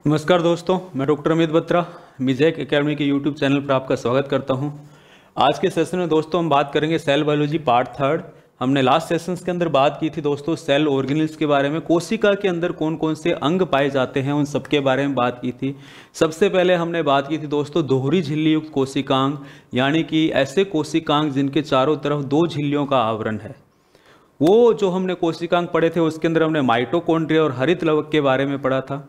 नमस्कार दोस्तों, मैं डॉक्टर अमित बत्रा मिजैक एकेडमी के यूट्यूब चैनल पर आपका स्वागत करता हूं। आज के सेशन में दोस्तों हम बात करेंगे सेल बायोलॉजी पार्ट थर्ड। हमने लास्ट सेशंस के अंदर बात की थी दोस्तों सेल ऑर्गेनेल्स के बारे में, कोशिका के अंदर कौन कौन से अंग पाए जाते हैं उन सब के बारे में बात की थी। सबसे पहले हमने बात की थी दोस्तों दोहरी झिल्ली युक्त कोशिकांग, यानी कि ऐसे कोशिकांग जिनके चारों तरफ दो झिल्लियों का आवरण है। वो जो हमने कोशिकांग पढ़े थे उसके अंदर हमने माइटोकॉन्ड्रिया और हरित लवक के बारे में पढ़ा था।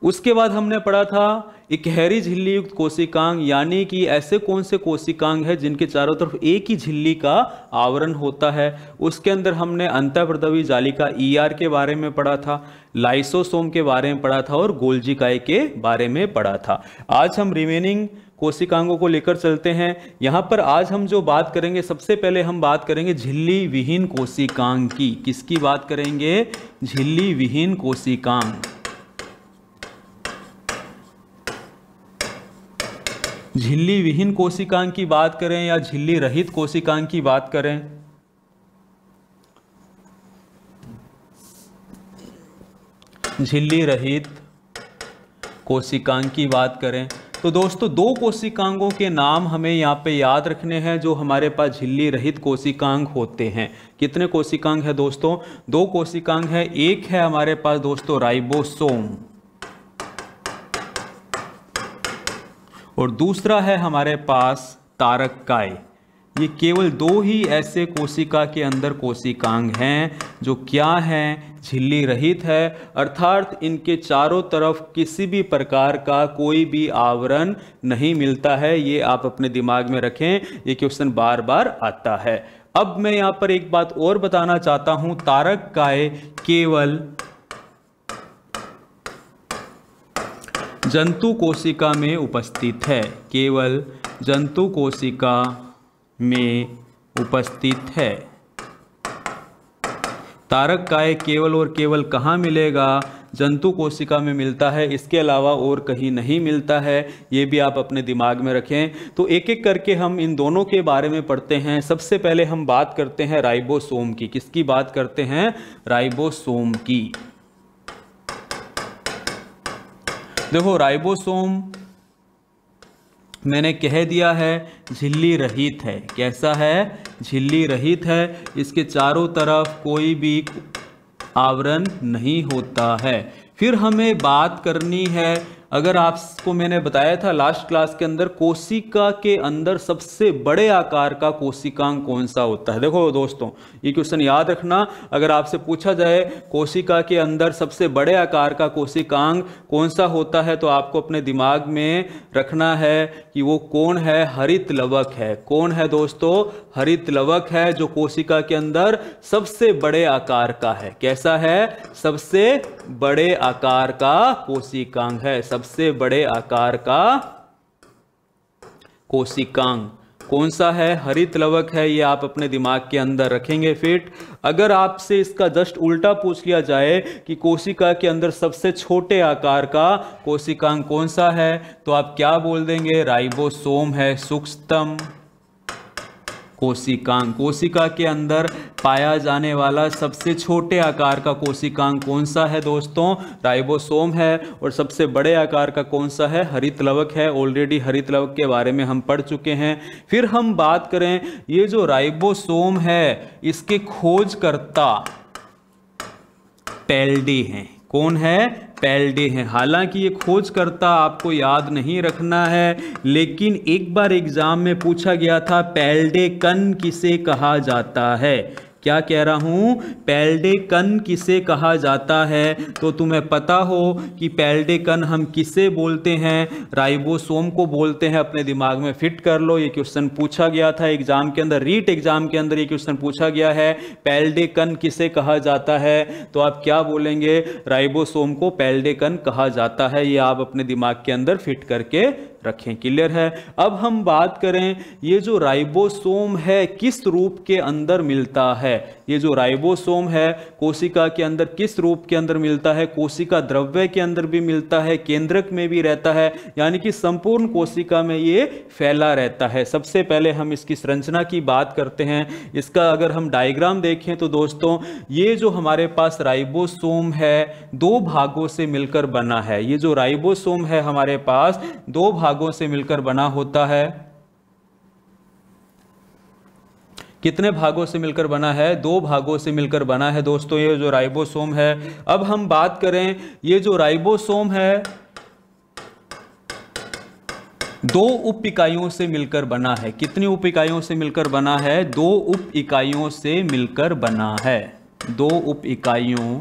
उसके बाद हमने पढ़ा था इकहरी झिल्ली युक्त कोशिकांग, यानी कि ऐसे कौन से कोशिकांग हैं जिनके चारों तरफ एक ही झिल्ली का आवरण होता है। उसके अंदर हमने अंतःप्रदवी जालिका ईआर के बारे में पढ़ा था, लाइसोसोम के बारे में पढ़ा था और गोल्जी काय के बारे में पढ़ा था। आज हम रिमेनिंग कोशिकांगों को लेकर चलते हैं। यहां पर आज हम जो बात करेंगे, सबसे पहले हम बात करेंगे झिल्ली विहीन कोशिकांग की। किसकी बात करेंगे? झिल्ली विहीन कोशिकांग। झिल्ली विहीन कोशिकांग की बात करें या झिल्ली रहित कोशिकांग की बात करें, झिल्ली रहित कोशिकांग की बात करें तो दोस्तों दो कोशिकांगों के नाम हमें यहाँ पे याद रखने हैं जो हमारे पास झिल्ली रहित कोशिकांग होते हैं। कितने कोशिकांग है दोस्तों? दो कोशिकांग है। एक है हमारे पास दोस्तों राइबोसोम और दूसरा है हमारे पास तारककाय। ये केवल दो ही ऐसे कोशिका के अंदर कोशिकांग हैं जो क्या हैं? झिल्ली रहित है, अर्थात इनके चारों तरफ किसी भी प्रकार का कोई भी आवरण नहीं मिलता है। ये आप अपने दिमाग में रखें, ये क्वेश्चन बार बार आता है। अब मैं यहाँ पर एक बात और बताना चाहता हूं, तारककाय केवल जंतु कोशिका में उपस्थित है, केवल जंतु कोशिका में उपस्थित है। तारककाय केवल और केवल कहाँ मिलेगा? जंतु कोशिका में मिलता है, इसके अलावा और कहीं नहीं मिलता है। ये भी आप अपने दिमाग में रखें। तो एक एक करके हम इन दोनों के बारे में पढ़ते हैं। सबसे पहले हम बात करते हैं राइबोसोम की। किसकी बात करते हैं? राइबोसोम की। देखो राइबोसोम मैंने कह दिया है झिल्ली रहित है। कैसा है? झिल्ली रहित है। इसके चारों तरफ कोई भी आवरण नहीं होता है। फिर हमें बात करनी है, अगर आपको मैंने बताया था लास्ट क्लास के अंदर, कोशिका के अंदर सबसे बड़े आकार का कोशिकांग कौन सा होता है। देखो दोस्तों ये क्वेश्चन याद रखना, अगर आपसे पूछा जाए कोशिका के अंदर सबसे बड़े आकार का कोशिकांग कौन सा होता है तो आपको अपने दिमाग में रखना है कि वो कौन है? हरित लवक है। कौन है दोस्तों? हरित लवक है, जो कोशिका के अंदर सबसे बड़े आकार का है। कैसा है? सबसे बड़े आकार का कोशिकांग है। सबसे बड़े आकार का कोशिकांग कौन सा है? हरित लवक है। ये आप अपने दिमाग के अंदर रखेंगे फिट। अगर आपसे इसका जस्ट उल्टा पूछ लिया जाए कि कोशिका के अंदर सबसे छोटे आकार का कोशिकांग कौन सा है तो आप क्या बोल देंगे? राइबोसोम है, सूक्ष्मतम कोशिकांग। कोशिका के अंदर पाया जाने वाला सबसे छोटे आकार का कोशिकांग कौन सा है दोस्तों? राइबोसोम है। और सबसे बड़े आकार का कौन सा है? हरित लवक है। ऑलरेडी हरित लवक के बारे में हम पढ़ चुके हैं। फिर हम बात करें, ये जो राइबोसोम है इसके खोजकर्ता पैल्डे हैं। कौन है? पैल्डे हैं। हालांकि ये खोजकर्ता आपको याद नहीं रखना है, लेकिन एक बार एग्जाम में पूछा गया था पैल्डे कण किसे कहा जाता है। क्या कह रहा हूं? पैल्डे कण किसे कहा जाता है तो तुम्हें पता हो कि पैल्डे कण हम किसे बोलते हैं? राइबोसोम को बोलते हैं। अपने दिमाग में फिट कर लो, ये क्वेश्चन पूछा गया था एग्जाम के अंदर, रीट एग्जाम के अंदर ये क्वेश्चन पूछा गया है, पैल्डे कण किसे कहा जाता है तो आप क्या बोलेंगे? राइबोसोम को पैल्डे कण कहा जाता है। ये आप अपने दिमाग के अंदर फिट करके रखें। क्लियर है। अब हम बात करें ये जो राइबोसोम है किस रूप के अंदर मिलता है। ये जो राइबोसोम है कोशिका के अंदर किस रूप के अंदर मिलता है। कोशिका द्रव्य के अंदर भी मिलता है, केंद्रक में भी रहता है, यानी कि संपूर्ण कोशिका में ये फैला रहता है। सबसे पहले हम इसकी संरचना की बात करते हैं। इसका अगर हम डायग्राम देखें तो दोस्तों ये जो हमारे पास राइबोसोम है दो भागों से मिलकर बना है। ये जो राइबोसोम है हमारे पास दो भागों से मिलकर बना होता है। कितने भागों से मिलकर बना है? दो भागों से मिलकर बना है दोस्तों ये जो राइबोसोम है। अब हम बात करें ये जो राइबोसोम है दो उप इकाइयों से मिलकर बना है। कितनी उप इकाइयों से मिलकर बना है? दो उप इकाइयों से मिलकर बना है। दो उप इकाइयों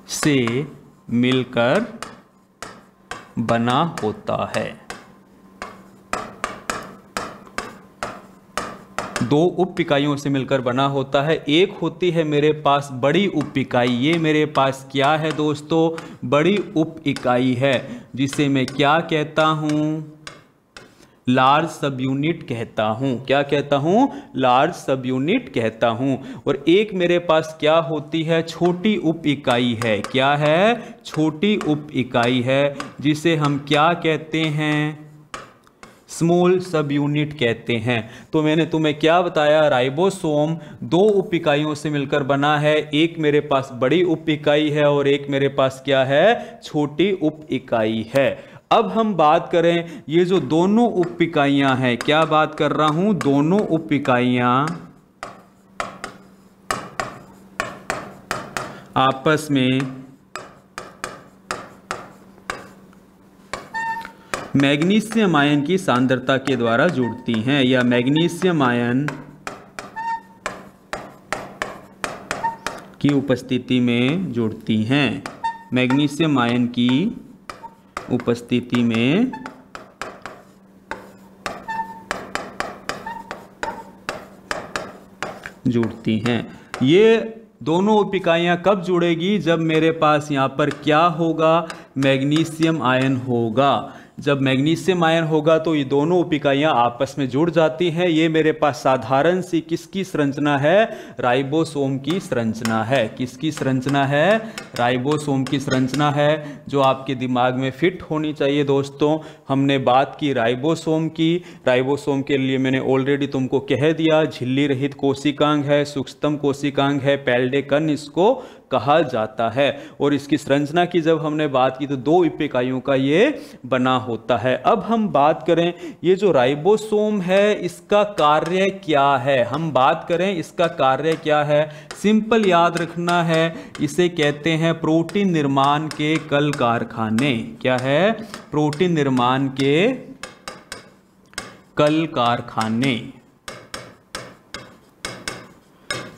से मिलकर बना होता है। दो उप इकाइयों से मिलकर बना होता है। एक होती है मेरे पास बड़ी उप इकाई। ये मेरे पास क्या है दोस्तों? बड़ी उप इकाई है, जिसे मैं क्या कहता हूं? लार्ज सब यूनिट कहता हूं। क्या कहता हूं? लार्ज सब यूनिट कहता हूं। और एक मेरे पास क्या होती है? छोटी उप इकाई है। क्या है? छोटी उप इकाई है, जिसे हम क्या कहते हैं? स्मॉल सब यूनिट कहते हैं। तो मैंने तुम्हें क्या बताया? राइबोसोम दो उप इकाइयों से मिलकर बना है। एक मेरे पास बड़ी उप इकाई है और एक मेरे पास क्या है? छोटी उप इकाई है। अब हम बात करें ये जो दोनों उप इकाइयां हैं, क्या बात कर रहा हूं? दोनों उप इकाइयां आपस में मैग्नीशियम आयन की सांद्रता के द्वारा जुड़ती हैं, या मैग्नीशियम आयन की उपस्थिति में जुड़ती हैं। मैग्नीशियम आयन की उपस्थिति में जुड़ती हैं। ये दोनों उप इकाइयां कब जुड़ेगी? जब मेरे पास यहां पर क्या होगा? मैग्नीशियम आयन होगा। जब मैग्नीशियम आयन होगा तो ये दोनों उप इकाइयां आपस में जुड़ जाती हैं। ये मेरे पास साधारण सी किसकी संरचना है? राइबोसोम की संरचना है। किसकी संरचना है? राइबोसोम की संरचना है, जो आपके दिमाग में फिट होनी चाहिए दोस्तों। हमने बात की राइबोसोम की। राइबोसोम के लिए मैंने ऑलरेडी तुमको कह दिया, झिल्ली रहित कोशिकांग है, सूक्ष्मतम कोशिकांग है, पैल्डे कण इसको कहा जाता है। और इसकी संरचना की जब हमने बात की तो दो उप इकाइयों का ये बना होता है। अब हम बात करें ये जो राइबोसोम है इसका कार्य क्या है। हम बात करें इसका कार्य क्या है, सिंपल याद रखना है, इसे कहते हैं प्रोटीन निर्माण के कल कारखाने। क्या है? प्रोटीन निर्माण के कल कारखाने।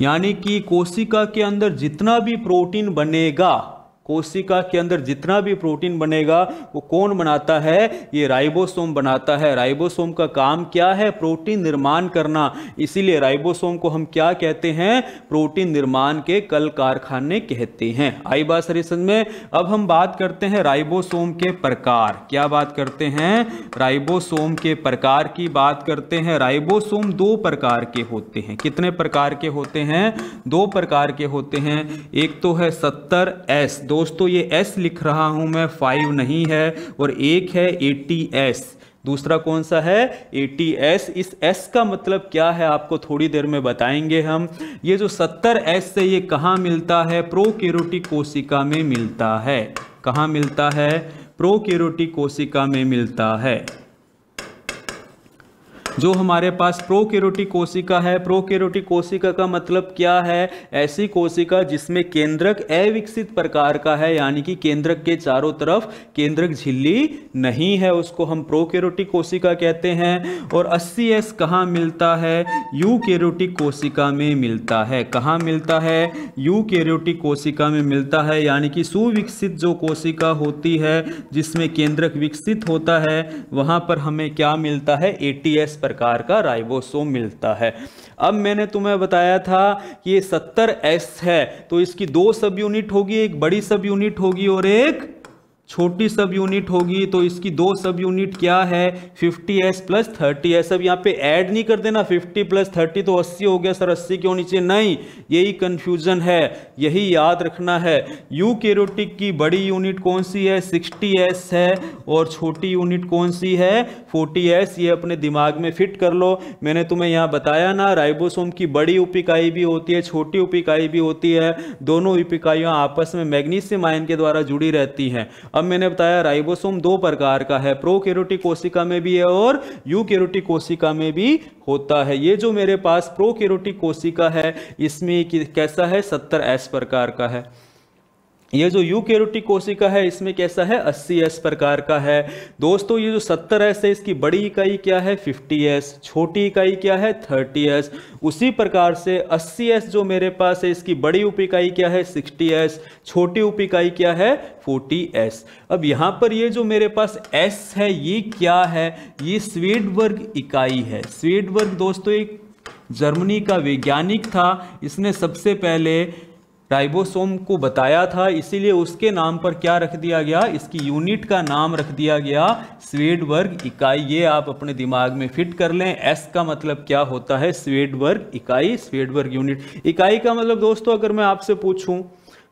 यानी कि कोशिका के अंदर जितना भी प्रोटीन बनेगा, कोशिका के अंदर जितना भी प्रोटीन बनेगा वो कौन बनाता है? ये राइबोसोम बनाता है। राइबोसोम का काम क्या है? प्रोटीन निर्माण करना। इसीलिए राइबोसोम को हम क्या कहते हैं? प्रोटीन निर्माण के कल कारखाने कहते हैं। आई बात सारी समझ में? अब हम बात करते हैं राइबोसोम के प्रकार। क्या बात करते हैं? राइबोसोम के प्रकार की बात करते हैं। राइबोसोम दो प्रकार के होते हैं। कितने प्रकार के होते हैं? दो प्रकार के होते हैं। एक तो है 70S, दोस्तों ये S लिख रहा हूं मैं, 5 नहीं है, और एक है 80S। दूसरा कौन सा है? 80S। इस S का मतलब क्या है आपको थोड़ी देर में बताएंगे हम। ये जो 70S से ये कहां मिलता है? प्रोकैरियोटिक कोशिका में मिलता है। कहां मिलता है? प्रोकैरियोटिक कोशिका में मिलता है। जो हमारे पास प्रोकैरियोटिक कोशिका है, प्रोकैरियोटिक कोशिका का मतलब क्या है? ऐसी कोशिका जिसमें केंद्रक अविकसित प्रकार का है, यानी कि केंद्रक के चारों तरफ केंद्रक झिल्ली नहीं है, उसको हम प्रोकैरियोटिक कोशिका कहते हैं। और 80S कहाँ मिलता है? यूकैरियोटिक कोशिका में मिलता है। कहाँ मिलता है? यूकैरियोटिक कोशिका में मिलता है, यानी कि सुविकसित जो कोशिका होती है जिसमें केंद्रक विकसित होता है, वहां पर हमें क्या मिलता है? 80S प्रकार का राइबोसोम मिलता है। अब मैंने तुम्हें बताया था कि ये 70S है, तो इसकी दो सब यूनिट होगी, एक बड़ी सब यूनिट होगी और एक छोटी सब यूनिट होगी तो इसकी दो सब यूनिट क्या है 50s प्लस 30s। अब यहाँ पे ऐड नहीं कर देना 50 प्लस 30 तो 80 हो गया सर, 80 क्यों नीचे, नहीं, यही कंफ्यूजन है, यही याद रखना है। यूकैरियोटिक की बड़ी यूनिट कौन सी है 60s है और छोटी यूनिट कौन सी है 40s। ये अपने दिमाग में फिट कर लो। मैंने तुम्हें यहाँ बताया ना राइबोसोम की बड़ी उप इकाई भी होती है, छोटी उप इकाई भी होती है, दोनों उप इकाइयाँ आपस में मैग्नीशियम आयन के द्वारा जुड़ी रहती हैं। अब मैंने बताया राइबोसोम दो प्रकार का है, प्रोकैरियोटिक कोशिका में भी है और यूकैरियोटिक कोशिका में भी होता है। ये जो मेरे पास प्रोकैरियोटिक कोशिका है इसमें कैसा है 70s प्रकार का है। ये जो यूकैरियोटिक कोशिका है इसमें कैसा है 80s प्रकार का है। दोस्तों ये जो 70s है इसकी बड़ी इकाई क्या है 50s, छोटी इकाई क्या है 30s। उसी प्रकार से 80s जो मेरे पास है इसकी बड़ी उप इकाई क्या है 60s, छोटी उप इकाई क्या है 40s। अब यहाँ पर ये जो मेरे पास S है ये क्या है, ये स्वीडबर्ग इकाई है। स्वीडबर्ग दोस्तों एक जर्मनी का वैज्ञानिक था, इसने सबसे पहले राइबोसोम को बताया था, इसीलिए उसके नाम पर क्या रख दिया गया, इसकी यूनिट का नाम रख दिया गया स्वीडबर्ग इकाई। ये आप अपने दिमाग में फिट कर लें। एस का मतलब क्या होता है स्वीडबर्ग इकाई, स्वीडबर्ग यूनिट। इकाई का मतलब दोस्तों अगर मैं आपसे पूछूं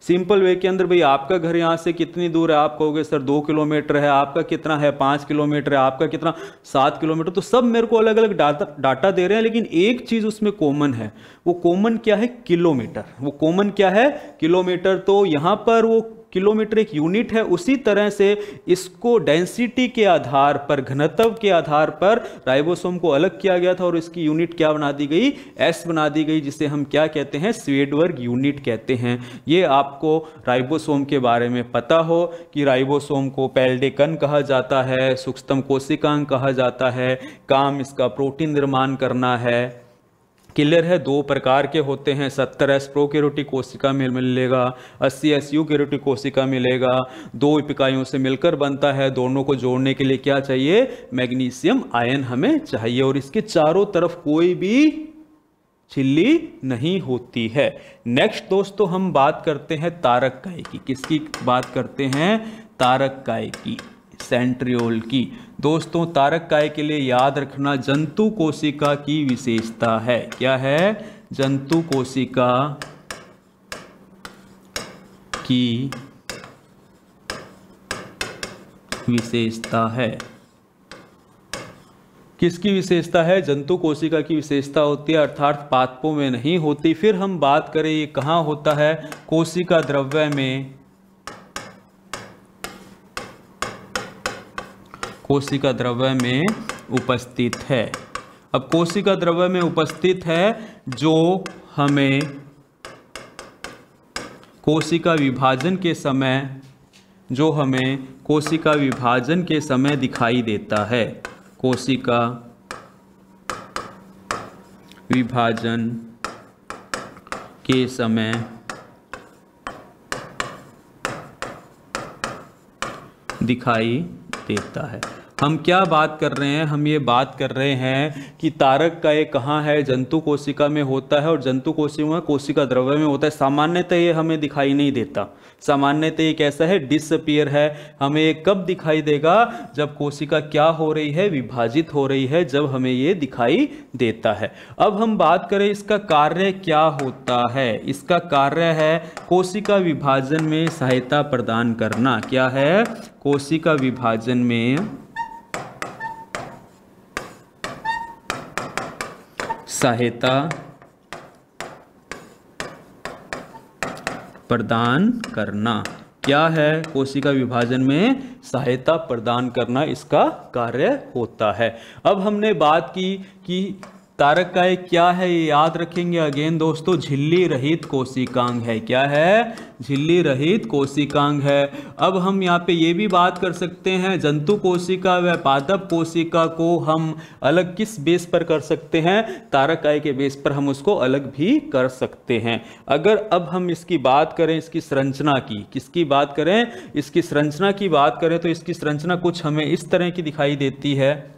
सिंपल वे के अंदर, भाई आपका घर यहाँ से कितनी दूर है, आप कहोगे सर 2 किलोमीटर है, आपका कितना है 5 किलोमीटर है, आपका कितना 7 किलोमीटर। तो सब मेरे को अलग अलग डाटा दे रहे हैं, लेकिन एक चीज उसमें कॉमन है। वो कॉमन क्या है किलोमीटर। वो कॉमन क्या है किलोमीटर। तो यहाँ पर वो किलोमीटर एक यूनिट है, उसी तरह से इसको डेंसिटी के आधार पर, घनत्व के आधार पर राइबोसोम को अलग किया गया था और इसकी यूनिट क्या बना दी गई एस बना दी गई, जिसे हम क्या कहते हैं स्वीडबर्ग यूनिट कहते हैं। ये आपको राइबोसोम के बारे में पता हो कि राइबोसोम को पेल्डेकन कहा जाता है, सूक्ष्म कोशिकांग कहा जाता है, काम इसका प्रोटीन निर्माण करना है। क्लियर है, दो प्रकार के होते हैं, 70s प्रोकैरियोटिक कोशिका में मिलेगा, 80s यूकैरियोटिक कोशिका मिलेगा। दो इकाइयों से मिलकर बनता है, दोनों को जोड़ने के लिए क्या चाहिए मैग्नीशियम आयन हमें चाहिए, और इसके चारों तरफ कोई भी झिल्ली नहीं होती है। नेक्स्ट दोस्तों हम बात करते हैं तारक काय की। किसकी बात करते हैं तारक काय की, सेंट्रियोल की। दोस्तों तारक काय के लिए याद रखना जंतु कोशिका की विशेषता है। क्या है जंतु कोशिका की विशेषता है। किसकी विशेषता है जंतु कोशिका की विशेषता होती है, अर्थात पादपों में नहीं होती। फिर हम बात करें ये कहाँ होता है कोशिका द्रव्य में। कोशिका द्रव्य में उपस्थित है। अब कोशिका द्रव्य में उपस्थित है जो हमें कोशिका विभाजन के समय दिखाई देता है। कोशिका विभाजन के समय दिखाई देता है। हम क्या बात कर रहे हैं, हम ये बात कर रहे हैं कि तारक काय कहाँ है जंतु कोशिका में होता है और जंतु कोशिका में कोशिका द्रव्य में होता है। सामान्यतः ये हमें दिखाई नहीं देता, सामान्यतः ये कैसा है डिसअपीयर है। हमें ये कब दिखाई देगा जब कोशिका क्या हो रही है विभाजित हो रही है, जब हमें ये दिखाई देता है। अब हम बात करें इसका कार्य क्या होता है। इसका कार्य है कोशिका विभाजन में सहायता प्रदान करना। क्या है कोशिका विभाजन में सहायता प्रदान करना। क्या है कोशिका विभाजन में सहायता प्रदान करना, इसका कार्य होता है। अब हमने बात की कि तारक काय क्या है, ये याद रखेंगे अगेन दोस्तों, झिल्ली रहित कोशिकांग है। क्या है झिल्ली रहित कोशिकांग है। अब हम यहाँ पे ये भी बात कर सकते हैं जंतु कोशिका व पादप कोशिका को हम अलग किस बेस पर कर सकते हैं, तारक काय के बेस पर हम उसको अलग भी कर सकते हैं। अगर अब हम इसकी बात करें इसकी संरचना की, किसकी बात करें इसकी संरचना की बात करें तो इसकी संरचना कुछ हमें इस तरह की दिखाई देती है।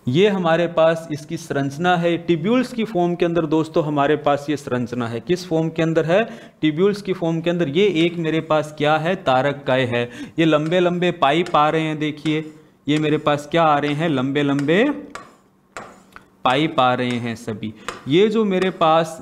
ये हमारे पास इसकी संरचना है। ट्यूब्यूल्स की फॉर्म के अंदर दोस्तों हमारे पास ये संरचना है। किस फॉर्म के अंदर है? ट्यूब्यूल्स की फॉर्म के अंदर। ये एक मेरे पास क्या है? तारककाय है। ये लंबे लंबे पाइप आ रहे हैं, देखिए ये मेरे पास क्या आ रहे हैं? लंबे लंबे पाइप आ रहे हैं सभी। ये जो मेरे पास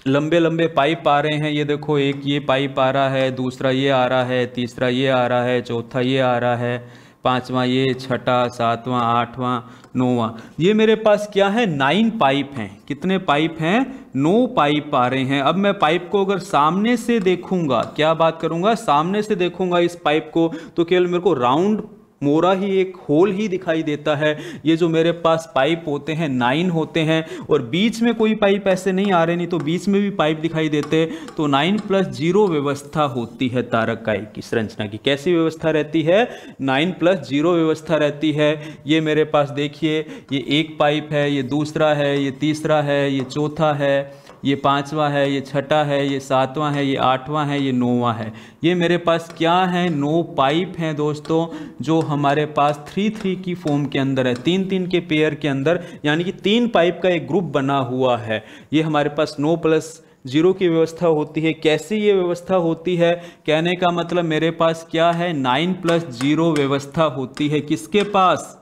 लंबे लंबे पाइप आ रहे हैं, ये देखो एक ये पाइप आ रहा है, दूसरा ये आ रहा है, तीसरा ये आ रहा है, चौथा ये आ रहा है, पांचवा ये, छठा, सातवां, आठवां, नौवां। ये मेरे पास क्या है? 9 पाइप हैं। कितने पाइप हैं? 9 पाइप आ रहे हैं। अब मैं पाइप को अगर सामने से देखूंगा, क्या बात करूंगा? सामने से देखूंगा इस पाइप को, तो केवल मेरे को राउंड मोरा ही, एक होल ही दिखाई देता है। ये जो मेरे पास पाइप होते हैं 9 होते हैं, और बीच में कोई पाइप ऐसे नहीं आ रहे, नहीं तो बीच में भी पाइप दिखाई देते। तो 9+0 व्यवस्था होती है तारककाय की संरचना की। कैसी व्यवस्था रहती है? 9+0 व्यवस्था रहती है। ये मेरे पास देखिए, ये एक पाइप है, ये दूसरा है, ये तीसरा है, ये चौथा है, ये पांचवा है, ये छठा है, ये सातवां है, ये आठवां है, ये नौवां है। ये मेरे पास क्या है? 9 पाइप हैं दोस्तों, जो हमारे पास 3-3 की फॉर्म के अंदर है, 3-3 के पेयर के अंदर, यानी कि 3 पाइप का एक ग्रुप बना हुआ है। ये हमारे पास 9+0 की व्यवस्था होती है। कैसी ये व्यवस्था होती है? कहने का मतलब मेरे पास क्या है? 9+0 व्यवस्था होती है। किसके पास?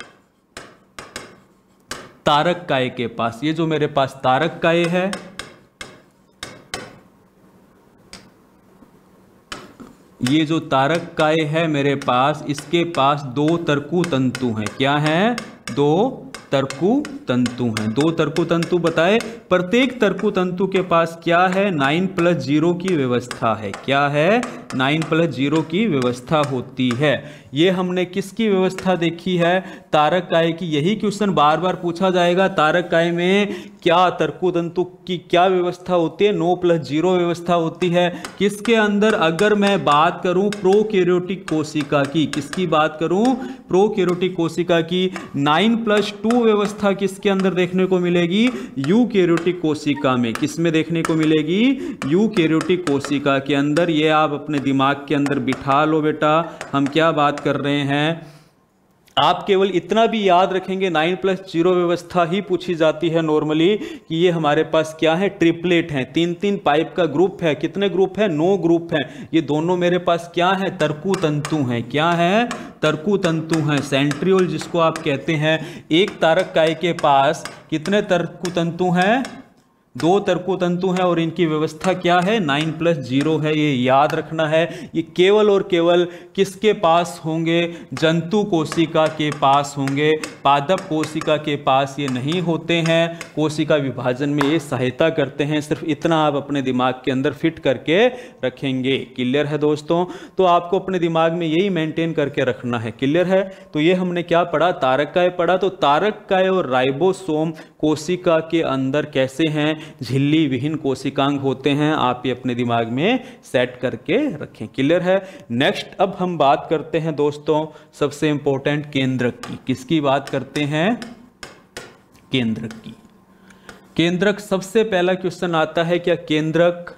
तारककाय के पास। ये जो मेरे पास तारककाय है, ये जो तारककाय है मेरे पास, इसके पास 2 तरकु तंतु हैं। क्या है? 2 तरकु तंतु हैं। 2 तरकु तंतु बताए। प्रत्येक तरकु तंतु के पास क्या है? 9+0 की व्यवस्था है। क्या है? 9+0 की व्यवस्था होती है। ये हमने किसकी व्यवस्था देखी है? तारककाय की। यही क्वेश्चन बार बार पूछा जाएगा, तारककाय में क्या तरकु तंतु की क्या व्यवस्था होती है? 9+0 व्यवस्था होती है। किसके अंदर? अगर मैं बात करूं प्रोकैरियोटिक कोशिका की, किसकी बात करूं? प्रोकैरियोटिक कोशिका की। 9+2 व्यवस्था किसके अंदर देखने को मिलेगी? यूकैरियोटिक कोशिका में। किसमें देखने को मिलेगी? यूकैरियोटिक कोशिका के अंदर। ये आप अपने दिमाग के अंदर बिठा लो बेटा, हम क्या बात कर रहे हैं। आप केवल इतना भी याद रखेंगे, 9+0 व्यवस्था ही पूछी जाती है नॉर्मली, कि ये हमारे पास क्या है? ट्रिपलेट हैं। 3-3 पाइप का ग्रुप है। कितने ग्रुप है? 9 ग्रुप हैं। ये दोनों मेरे पास क्या है? तरकु तंतु हैं। क्या है? तरकु तंतु हैं। सेंट्रियोल जिसको आप कहते हैं। एक तारककाय के पास कितने तरकु तंतु हैं? 2 तरकु तंतु हैं, और इनकी व्यवस्था क्या है? 9+0 है। ये याद रखना है। ये केवल और केवल किसके पास होंगे? जंतु कोशिका के पास होंगे। पादप कोशिका के पास ये नहीं होते हैं। कोशिका विभाजन में ये सहायता करते हैं। सिर्फ इतना आप अपने दिमाग के अंदर फिट करके रखेंगे। क्लियर है दोस्तों? तो आपको अपने दिमाग में यही मेंटेन करके रखना है। क्लियर है? तो ये हमने क्या पढ़ा? तारककाय पढ़ा। तो तारककाय और राइबोसोम कोशिका के अंदर कैसे हैं? झिल्ली विहीन कोशिकांग होते हैं। आप ये अपने दिमाग में सेट करके रखें। क्लियर है? नेक्स्ट अब हम बात करते हैं दोस्तों सबसे इंपॉर्टेंट केंद्रक की। किसकी बात करते हैं? केंद्रक की। केंद्रक, सबसे पहला क्वेश्चन आता है, क्या केंद्रक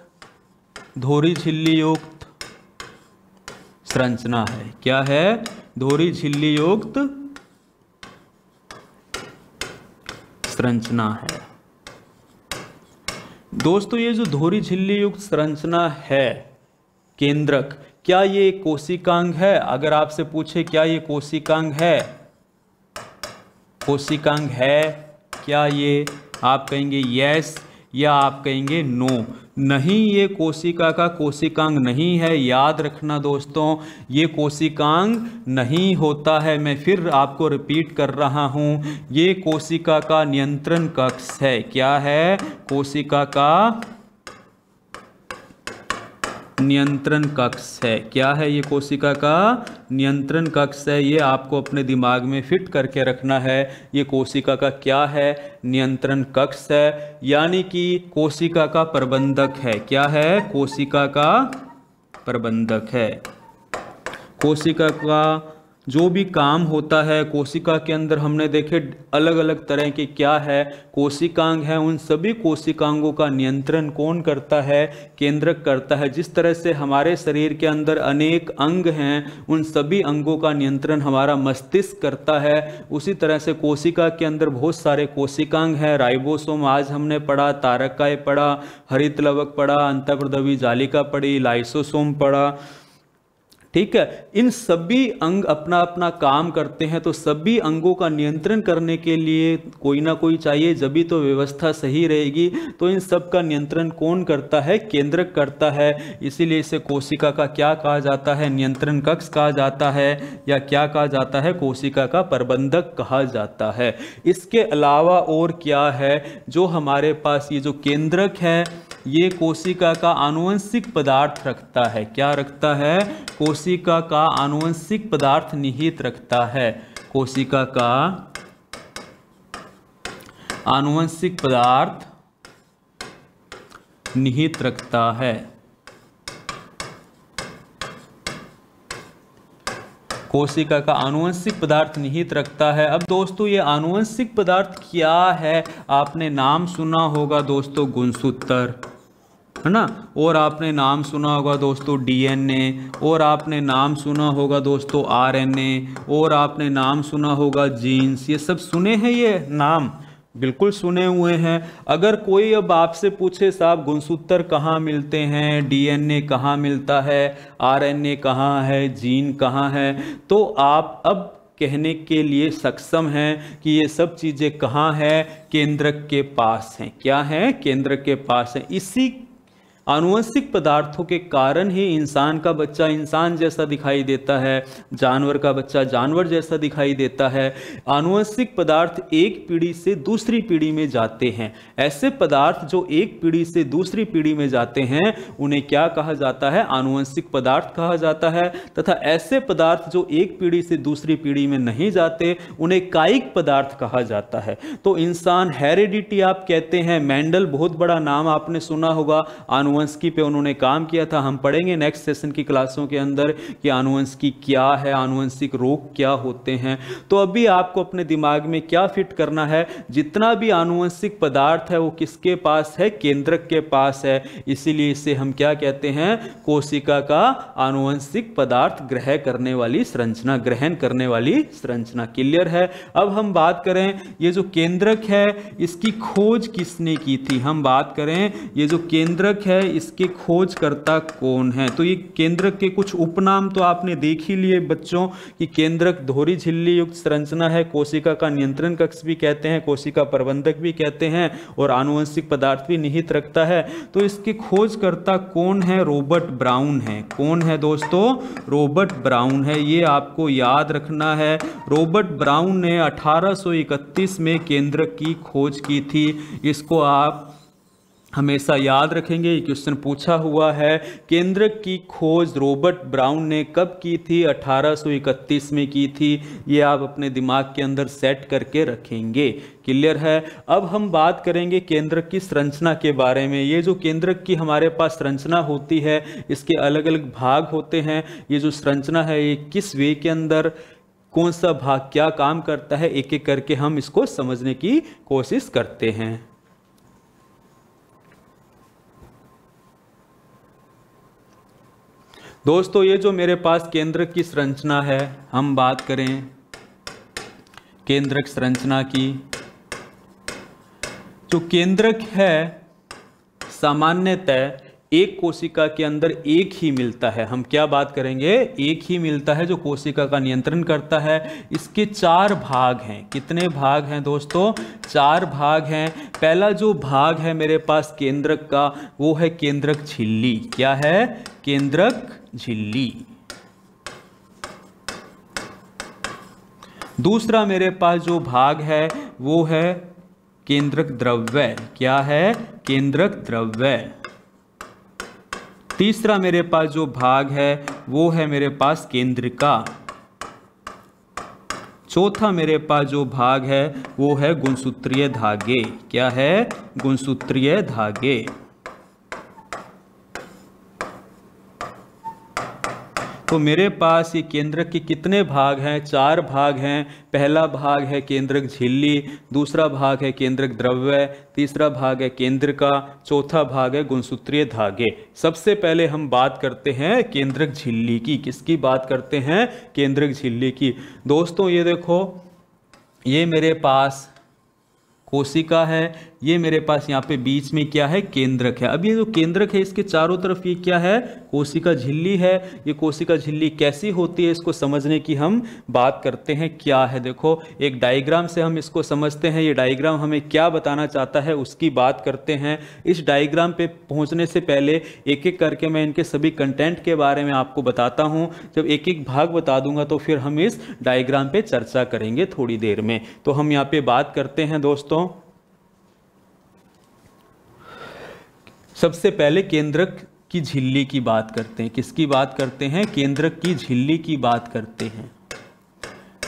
धोरी झिल्ली युक्त संरचना है? क्या है? धोरी झिल्ली युक्त संरचना है। दोस्तों ये जो धोरी झिल्ली युक्त संरचना है केंद्रक, क्या ये कोशिकांग है? अगर आपसे पूछे क्या ये कोशिकांग है? कोशिकांग है क्या ये? आप कहेंगे यस या आप कहेंगे नो। नहीं, ये कोशिका का कोशिकांग नहीं है। याद रखना दोस्तों, ये कोशिकांग नहीं होता है। मैं फिर आपको रिपीट कर रहा हूं, ये कोशिका का नियंत्रण कक्ष है। क्या है? कोशिका का नियंत्रण कक्ष है। क्या है? ये कोशिका का नियंत्रण कक्ष है। ये आपको अपने दिमाग में फिट करके रखना है। ये कोशिका का क्या है? नियंत्रण कक्ष है, यानी कि कोशिका का प्रबंधक है। क्या है? कोशिका का प्रबंधक है। कोशिका का जो भी काम होता है कोशिका के अंदर, हमने देखे अलग अलग तरह के क्या है कोशिकांग है, उन सभी कोशिकांगों का नियंत्रण कौन करता है? केंद्रक करता है। जिस तरह से हमारे शरीर के अंदर अनेक अंग हैं, उन सभी अंगों का नियंत्रण हमारा मस्तिष्क करता है, उसी तरह से कोशिका के अंदर बहुत सारे कोशिकांग हैं। राइबोसोम आज हमने पढ़ा, तारकाय पढ़ा, हरित लवक पढ़ा, अंतःप्रद्रवी जालिका पढ़ी, लाइसोसोम पढ़ा। ठीक है, इन सभी अंग अपना अपना काम करते हैं, तो सभी अंगों का नियंत्रण करने के लिए कोई ना कोई चाहिए, जब भी तो व्यवस्था सही रहेगी। तो इन सब का नियंत्रण कौन करता है? केंद्रक करता है। इसीलिए इसे कोशिका का क्या कहा जाता है? नियंत्रण कक्ष कहा जाता है, या क्या कहा जाता है? कोशिका का प्रबंधक कहा जाता है। इसके अलावा और क्या है जो हमारे पास, ये जो केंद्रक है ये कोशिका का आनुवंशिक पदार्थ रखता है। क्या रखता है? कोशिका का आनुवंशिक पदार्थ निहित रखता है। कोशिका का आनुवंशिक पदार्थ निहित रखता है। कोशिका का आनुवंशिक पदार्थ निहित रखता है। अब दोस्तों ये आनुवंशिक पदार्थ क्या है? आपने नाम सुना होगा दोस्तों गुणसूत्र, है ना, और आपने नाम सुना होगा दोस्तों डीएनए, और आपने नाम सुना होगा दोस्तों आरएनए, और आपने नाम सुना होगा जीन्स। ये सब सुने हैं, ये नाम बिल्कुल सुने हुए हैं। अगर कोई अब आपसे पूछे साहब गुणसूत्र कहाँ मिलते हैं, डीएनए कहाँ मिलता है, आरएनए कहाँ है, जीन कहाँ है, तो आप अब कहने के लिए सक्षम हैं कि ये सब चीज़ें कहाँ हैं? केंद्रक के पास हैं। क्या है? केंद्रक के पास है। इसी आनुवंशिक पदार्थों के कारण ही इंसान का बच्चा इंसान जैसा दिखाई देता है, जानवर का बच्चा जानवर जैसा दिखाई देता है। आनुवंशिक पदार्थ एक पीढ़ी से दूसरी पीढ़ी में जाते हैं। ऐसे पदार्थ जो एक पीढ़ी से दूसरी पीढ़ी में जाते हैं उन्हें क्या कहा जाता है? आनुवंशिक पदार्थ कहा जाता है। तथा ऐसे पदार्थ जो एक पीढ़ी से दूसरी पीढ़ी में नहीं जाते उन्हें कायिक पदार्थ कहा जाता है। तो इंसान हेरिडिटी आप कहते हैं, मेंडल बहुत बड़ा नाम आपने सुना होगा, आनुवंशिकी पे उन्होंने काम किया था। हम पढ़ेंगे नेक्स्ट सेशन की क्लासों के अंदर कि आनुवंशिकी क्या है, आनुवंशिक रोग क्या होते हैं। तो अभी आपको अपने दिमाग में क्या फिट करना है? जितना भी आनुवंशिक पदार्थ है वो किसके पास है? केंद्रक के पास है। इसीलिए इसे हम क्या कहते हैं? कोशिका का आनुवंशिक पदार्थ ग्रहण करने वाली संरचना, ग्रहण करने वाली संरचना। क्लियर है? अब हम बात करें ये जो केंद्रक है इसकी खोज किसने की थी। हम बात करें ये जो केंद्रक है इसके खोजकर्ता कौन है। तो ये केंद्रक के कुछ उपनाम तो आपने देख ही लिए बच्चों कि केंद्रक दोहरी झिल्ली युक्त संरचना है, कोशिका का नियंत्रण कक्ष भी कहते हैं, कोशिका प्रबंधक भी कहते हैं, और आनुवंशिक पदार्थ भी निहित रखता है। तो इसके खोजकर्ता कौन है? रॉबर्ट ब्राउन है। कौन है दोस्तों? रॉबर्ट ब्राउन है। ये आपको याद रखना है। रॉबर्ट ब्राउन ने 1831 में केंद्रक की खोज की थी। इसको आप हमेशा याद रखेंगे, ये क्वेश्चन पूछा हुआ है। केंद्रक की खोज रॉबर्ट ब्राउन ने कब की थी? 1831 में की थी। ये आप अपने दिमाग के अंदर सेट करके रखेंगे। क्लियर है? अब हम बात करेंगे केंद्रक की संरचना के बारे में। ये जो केंद्रक की हमारे पास संरचना होती है इसके अलग अलग भाग होते हैं। ये जो संरचना है ये किस वे के अंदर कौन सा भाग क्या काम करता है, एक एक करके हम इसको समझने की कोशिश करते हैं। दोस्तों ये जो मेरे पास केंद्रक की संरचना है, हम बात करें केंद्रक संरचना की। जो केंद्रक है सामान्यतः एक कोशिका के अंदर एक ही मिलता है। हम क्या बात करेंगे? एक ही मिलता है जो कोशिका का नियंत्रण करता है। इसके 4 भाग हैं। कितने भाग हैं दोस्तों? 4 भाग हैं। पहला जो भाग है मेरे पास केंद्रक का वो है केंद्रक झिल्ली। क्या है? केंद्रक झिल्ली। दूसरा मेरे पास जो भाग है वो है केंद्रक द्रव्य। क्या है? केंद्रक द्रव्य। तीसरा मेरे पास जो भाग है वो है मेरे पास केंद्रिका। चौथा मेरे पास जो भाग है वो है गुणसूत्रीय धागे। क्या है? गुणसूत्रीय धागे। तो मेरे पास ये केंद्रक के कितने भाग हैं? 4 भाग हैं। पहला भाग है केंद्रक झिल्ली, दूसरा भाग है केंद्रक द्रव्य, तीसरा भाग है केंद्रिका, चौथा भाग है गुणसूत्रीय धागे। सबसे पहले हम बात करते हैं केंद्रक झिल्ली की। किसकी बात करते हैं? केंद्रक झिल्ली की। दोस्तों ये देखो, ये मेरे पास कोशिका है, ये मेरे पास यहाँ पे बीच में क्या है? केंद्रक है। अब ये जो केंद्रक है इसके चारों तरफ ये क्या है? कोशिका झिल्ली है। ये कोशिका झिल्ली कैसी होती है इसको समझने की हम बात करते हैं। क्या है देखो, एक डायग्राम से हम इसको समझते हैं। ये डायग्राम हमें क्या बताना चाहता है उसकी बात करते हैं। इस डायग्राम पे पहुँचने से पहले एक एक करके मैं इनके सभी कंटेंट के बारे में आपको बताता हूँ। जब एक एक भाग बता दूंगा तो फिर हम इस डायग्राम पे चर्चा करेंगे थोड़ी देर में। तो हम यहाँ पे बात करते हैं दोस्तों, सबसे पहले केंद्रक की झिल्ली की बात करते हैं। किसकी बात करते हैं? केंद्रक की झिल्ली की बात करते हैं।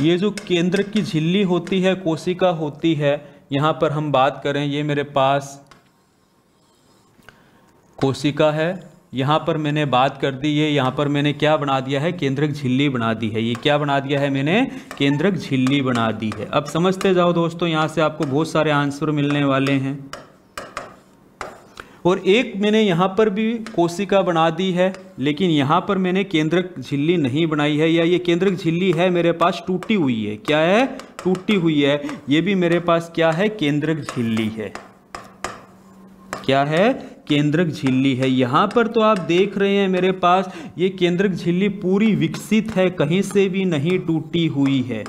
ये जो केंद्रक की झिल्ली होती है, कोशिका होती है, यहां पर हम बात करें, ये मेरे पास कोशिका है। यहां पर मैंने बात कर दी, ये यहां पर मैंने क्या बना दिया है? केंद्रक झिल्ली बना दी है। ये क्या बना दिया है मैंने? केंद्रक झिल्ली बना दी है। अब समझते जाओ दोस्तों, यहां से आपको बहुत सारे आंसर मिलने वाले हैं। और एक मैंने यहाँ पर भी कोशिका बना दी है, लेकिन यहाँ पर मैंने केंद्रक झिल्ली नहीं बनाई है, या ये केंद्रक झिल्ली है मेरे पास टूटी हुई है। क्या है? टूटी हुई है। ये भी मेरे पास क्या है? केंद्रक झिल्ली है। क्या है? केंद्रक झिल्ली है। यहाँ पर तो आप देख रहे हैं मेरे पास ये केंद्रक झिल्ली पूरी विकसित है, कहीं से भी नहीं टूटी हुई है।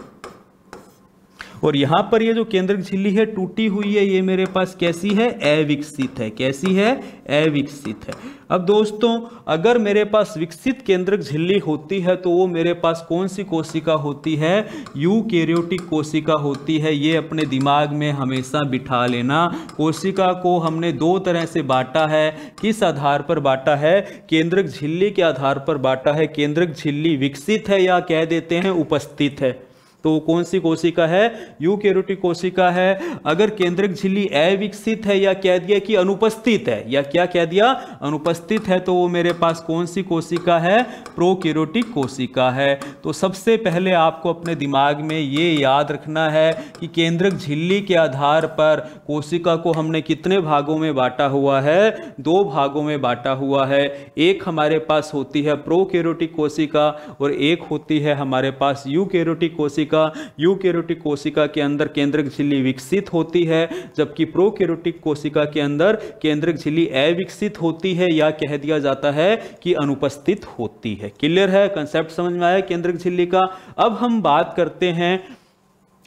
और यहाँ पर ये जो केंद्रक झिल्ली है टूटी हुई है, ये मेरे पास कैसी है? अविकसित है। कैसी है? अविकसित है। अब दोस्तों, अगर मेरे पास विकसित केंद्रक झिल्ली होती है तो वो मेरे पास कौन सी कोशिका होती है? यूकेरियोटिक कोशिका होती है। ये अपने दिमाग में हमेशा बिठा लेना। कोशिका को हमने 2 तरह से बांटा है। किस आधार पर बांटा है? केंद्रक झिल्ली के आधार पर बांटा है। केंद्रक झिल्ली विकसित है या कह देते हैं उपस्थित है। तो कौन सी कोशिका है? यूकेरियोटिक कोशिका है। अगर केंद्रक झिल्ली अविकसित है या कह दिया कि अनुपस्थित है, या क्या कह दिया? अनुपस्थित है, तो वो मेरे पास कौन सी कोशिका है? प्रोकैरियोटिक कोशिका है। तो सबसे पहले आपको अपने दिमाग में ये याद रखना है कि केंद्रक झिल्ली के आधार पर कोशिका को हमने कितने भागों में बांटा हुआ है? 2 भागों में बांटा हुआ है। एक हमारे पास होती है प्रोकैरियोटिक कोशिका और एक होती है हमारे पास यूकेरियोटिक कोशिका। यूकेरियोटिक कोशिका के अंदर केंद्रक झिल्ली विकसित होती है, जबकि प्रोकैरियोटिक कोशिका के अंदर केंद्रक झिल्ली अविकसित होती है, या कह दिया जाता है कि अनुपस्थित होती है। क्लियर है? कंसेप्ट समझ में आया केंद्रक झिल्ली का? अब हम बात करते हैं,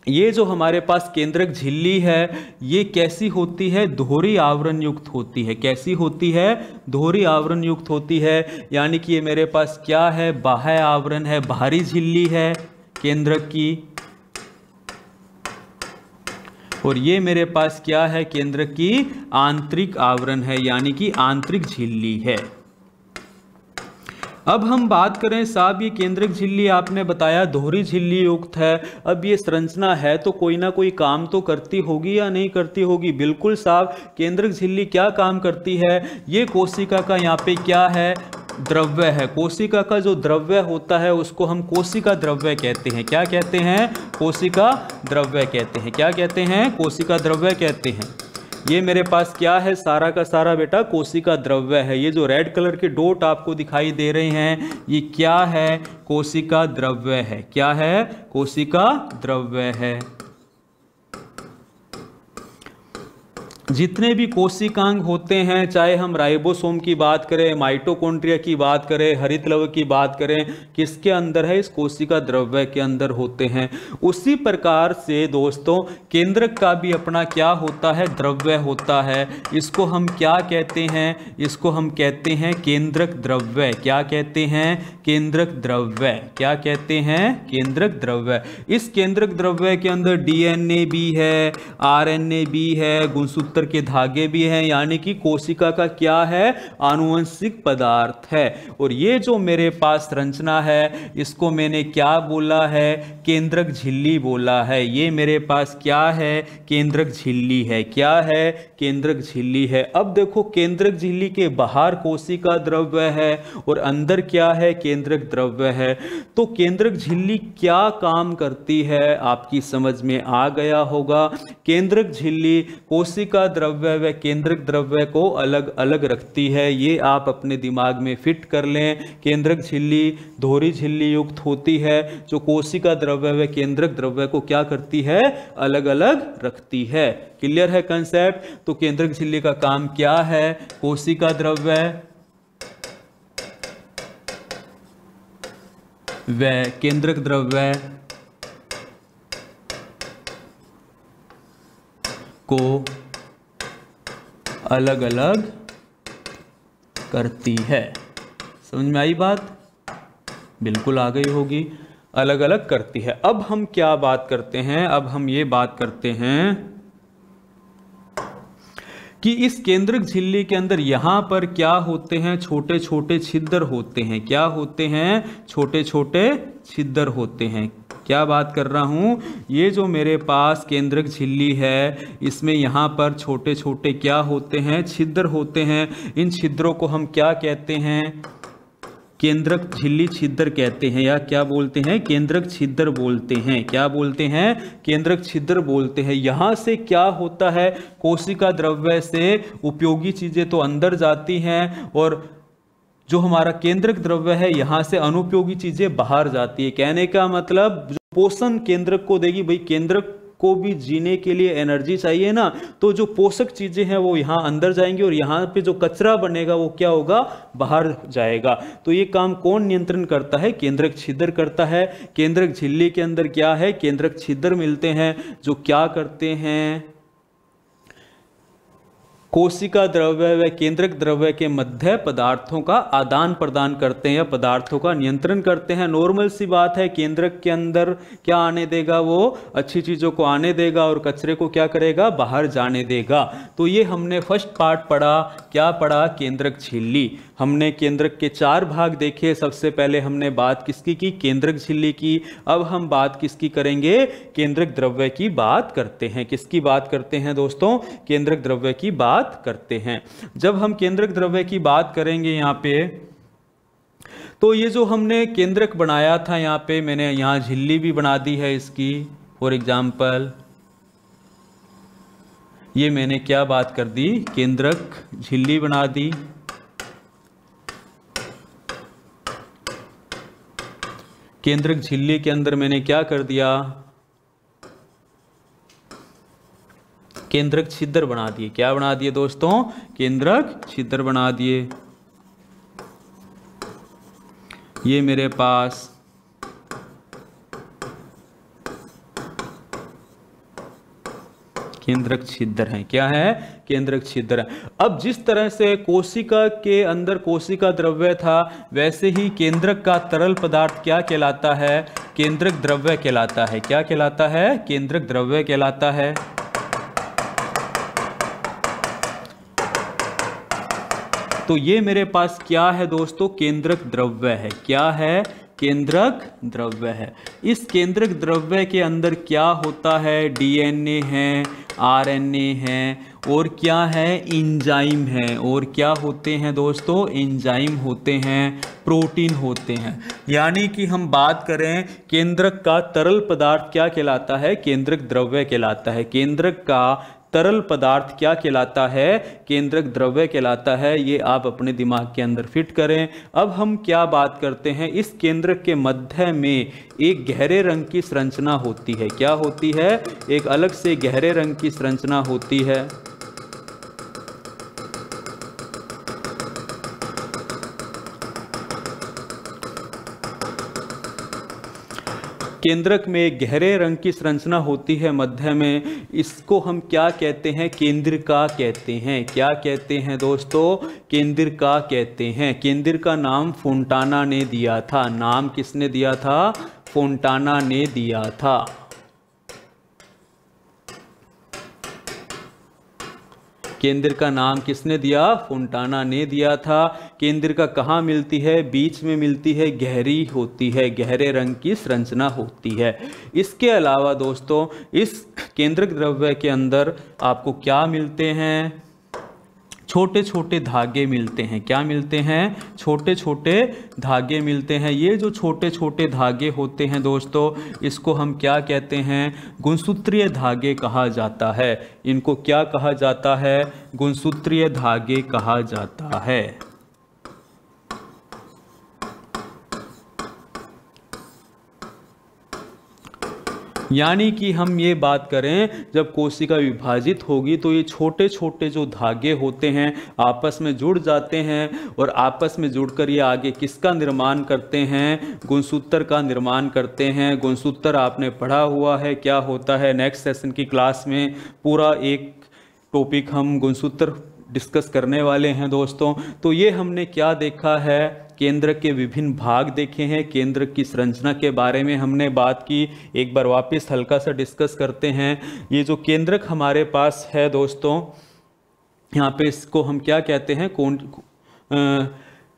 ये जो हमारे पास केंद्रक झिल्ली है ये कैसी होती है? दोहरी आवरण युक्त होती है। कैसी होती है? दोहरी आवरण युक्त होती है। यानी कि ये मेरे पास क्या है? बाह्य आवरण है, बाहरी झिल्ली है केंद्रक की। और ये मेरे पास क्या है? केंद्रक की आंतरिक आवरण है, यानी कि आंतरिक झिल्ली है। अब हम बात करें साहब, ये केंद्रक झिल्ली आपने बताया दोहरी झिल्ली युक्त है। अब ये संरचना है तो कोई ना कोई काम तो करती होगी या नहीं करती होगी? बिल्कुल साहब, केंद्रक झिल्ली क्या काम करती है? ये कोशिका का यहाँ पे क्या है? द्रव्य है। कोशिका का जो द्रव्य होता है उसको हम कोशिका द्रव्य कहते हैं। क्या कहते हैं? कोशिका द्रव्य कहते हैं। क्या कहते हैं? कोशिका द्रव्य कहते हैं। ये मेरे पास क्या है? सारा का सारा बेटा कोशिका द्रव्य है। ये जो रेड कलर के डॉट आपको दिखाई दे रहे हैं ये क्या है? कोशिका द्रव्य है। क्या है? कोशिका द्रव्य है। जितने भी कोशिकांग होते हैं, चाहे हम राइबोसोम की बात करें, माइटोकॉन्ड्रिया की बात करें, हरितलव्य की बात करें, किसके अंदर है? इस कोशिका द्रव्य के अंदर होते हैं। उसी प्रकार से दोस्तों केंद्रक का भी अपना क्या होता है? द्रव्य होता है। इसको हम क्या कहते हैं? इसको हम कहते हैं केंद्रक द्रव्य। क्या कहते हैं? केंद्रक द्रव्य। क्या कहते हैं? केंद्रक द्रव्य। इस केंद्रक द्रव्य के अंदर DNA भी है, RNA भी है, गुणसूत्र सूत्र के धागे भी हैं, यानी कि कोशिका का क्या है, आनुवंशिक पदार्थ है। और ये जो मेरे पास संरचना है इसको मैंने क्या बोला है, केंद्रक झिल्ली बोला है। ये मेरे पास क्या है, केंद्रक झिल्ली है। क्या है, केंद्रक झिल्ली है। अब देखो केंद्रक झिल्ली के बाहर कोशिका द्रव्य है और अंदर क्या है, केंद्रक द्रव्य है। तो केंद्रक झिल्ली क्या काम करती है आपकी समझ में आ गया होगा। केंद्रक झिल्ली कोशिका द्रव्य व केंद्रक द्रव्य को अलग अलग रखती है। ये आप अपने दिमाग में फिट कर लें। केंद्रक झिल्ली दोहरी झिल्ली युक्त होती है जो कोशिका द्रव्य व केंद्रक द्रव्य को क्या करती है, अलग अलग रखती है। क्लियर है कंसेप्ट। तो केंद्रक झिल्ली का काम क्या है, कोशिका द्रव्य व केंद्रक द्रव्य को अलग अलग करती है। समझ में आई बात, बिल्कुल आ गई होगी, अलग अलग करती है। अब हम क्या बात करते हैं, अब हम ये बात करते हैं कि इस केंद्रक झिल्ली के अंदर यहां पर क्या होते हैं, छोटे छोटे छिद्र होते हैं। क्या होते हैं, छोटे छोटे छिद्र होते हैं। क्या बात कर रहा हूं, ये जो मेरे पास केंद्रक झिल्ली है इसमें यहां पर छोटे छोटे क्या होते हैं, छिद्र होते हैं। इन छिद्रों को हम क्या कहते हैं, केंद्रक झिल्ली छिद्र कहते हैं, या क्या बोलते हैं, केंद्रक छिद्र बोलते हैं। क्या बोलते हैं, केंद्रक छिद्र बोलते हैं। यहां से क्या होता है, कोशिका द्रव्य से उपयोगी चीजें तो अंदर जाती हैं और जो हमारा केंद्रक द्रव्य है यहां से अनुपयोगी चीजें बाहर जाती है। कहने का मतलब जो पोषण केंद्रक को देगी, भाई केंद्रक को भी जीने के लिए एनर्जी चाहिए ना, तो जो पोषक चीजें हैं वो यहां अंदर जाएंगी और यहां पे जो कचरा बनेगा वो क्या होगा, बाहर जाएगा। तो ये काम कौन नियंत्रण करता है, केंद्रक छिद्र करता है। केंद्रक झिल्ली के अंदर क्या है, केंद्रक छिद्र मिलते हैं जो क्या करते हैं, कोशिका द्रव्य व केंद्रक द्रव्य के मध्य पदार्थों का आदान प्रदान करते हैं या पदार्थों का नियंत्रण करते हैं। नॉर्मल सी बात है, केंद्रक के अंदर क्या आने देगा, वो अच्छी चीज़ों को आने देगा और कचरे को क्या करेगा, बाहर जाने देगा। तो ये हमने फर्स्ट पार्ट पढ़ा, क्या पढ़ा, केंद्रक झिल्ली। हमने केंद्रक के 4 भाग देखे। सबसे पहले हमने बात किसकी की, केंद्रक झिल्ली की। अब हम बात किसकी करेंगे, केंद्रक द्रव्य की बात करते हैं। किसकी बात करते हैं दोस्तों, केंद्रक द्रव्य की बात करते हैं। जब हम केंद्रक द्रव्य की बात करेंगे यहां पे, तो ये जो हमने केंद्रक बनाया था यहां पे, मैंने यहां झिल्ली भी बना दी है इसकी। फॉर एग्जांपल ये मैंने क्या बात कर दी, केंद्रक झिल्ली बना दी। केंद्रक झिल्ली के अंदर मैंने क्या कर दिया, केंद्रक छिद्र बना दिए। क्या बना दिए दोस्तों, केंद्रक छिद्र बना दिए। ये मेरे पास केंद्रक छिद्र हैं। क्या है, केंद्रक छिद्र है। अब जिस तरह से कोशिका के अंदर कोशिका द्रव्य था, वैसे ही केंद्रक का तरल पदार्थ क्या कहलाता है, केंद्रक द्रव्य कहलाता है। क्या कहलाता है, केंद्रक द्रव्य कहलाता है। तो ये मेरे पास क्या है दोस्तों, केंद्रक द्रव्य है। क्या है, केंद्रक द्रव्य है। इस केंद्रक द्रव्य के अंदर क्या होता है, डीएनए है, आरएनए है और क्या है, एंजाइम है। और क्या होते हैं दोस्तों, एंजाइम होते हैं, प्रोटीन होते हैं। यानी कि हम बात करें केंद्रक का तरल पदार्थ क्या कहलाता है, केंद्रक द्रव्य कहलाता है। केंद्रक का तरल पदार्थ क्या कहलाता है, केंद्रक द्रव्य कहलाता है। ये आप अपने दिमाग के अंदर फिट करें। अब हम क्या बात करते हैं, इस केंद्रक के मध्य में एक गहरे रंग की संरचना होती है। क्या होती है, एक अलग से गहरे रंग की संरचना होती है। केंद्रक में एक गहरे रंग की संरचना होती है मध्य में। इसको हम क्या कहते हैं, केंद्रिका कहते हैं। क्या कहते हैं दोस्तों, केंद्रिका कहते हैं। केंद्रिका का नाम फोंटाना ने दिया था। नाम किसने दिया था, फोंटाना ने दिया था। केंद्र का नाम किसने दिया? फोंटाना ने दिया था। केंद्र का कहाँ मिलती है? बीच में मिलती है, गहरी होती है, गहरे रंग की संरचना होती है। इसके अलावा दोस्तों इस केंद्रक द्रव्य के अंदर आपको क्या मिलते हैं? छोटे छोटे धागे मिलते हैं। क्या मिलते हैं? छोटे छोटे धागे मिलते हैं। ये जो छोटे छोटे धागे होते हैं दोस्तों, इसको हम क्या कहते हैं? गुणसूत्रीय धागे कहा जाता है। इनको क्या कहा जाता है? गुणसूत्रीय धागे कहा जाता है। यानी कि हम ये बात करें, जब कोशिका विभाजित होगी तो ये छोटे छोटे जो धागे होते हैं आपस में जुड़ जाते हैं और आपस में जुड़कर ये आगे किसका निर्माण करते हैं? गुणसूत्र का निर्माण करते हैं। गुणसूत्र आपने पढ़ा हुआ है क्या होता है। नेक्स्ट सेशन की क्लास में पूरा एक टॉपिक हम गुणसूत्र डिस्कस करने वाले हैं दोस्तों। तो ये हमने क्या देखा है? केंद्र के विभिन्न भाग देखे हैं, केंद्र की संरचना के बारे में हमने बात की। एक बार वापस हल्का सा डिस्कस करते हैं। ये जो केंद्रक हमारे पास है दोस्तों, यहाँ पे इसको हम क्या कहते हैं?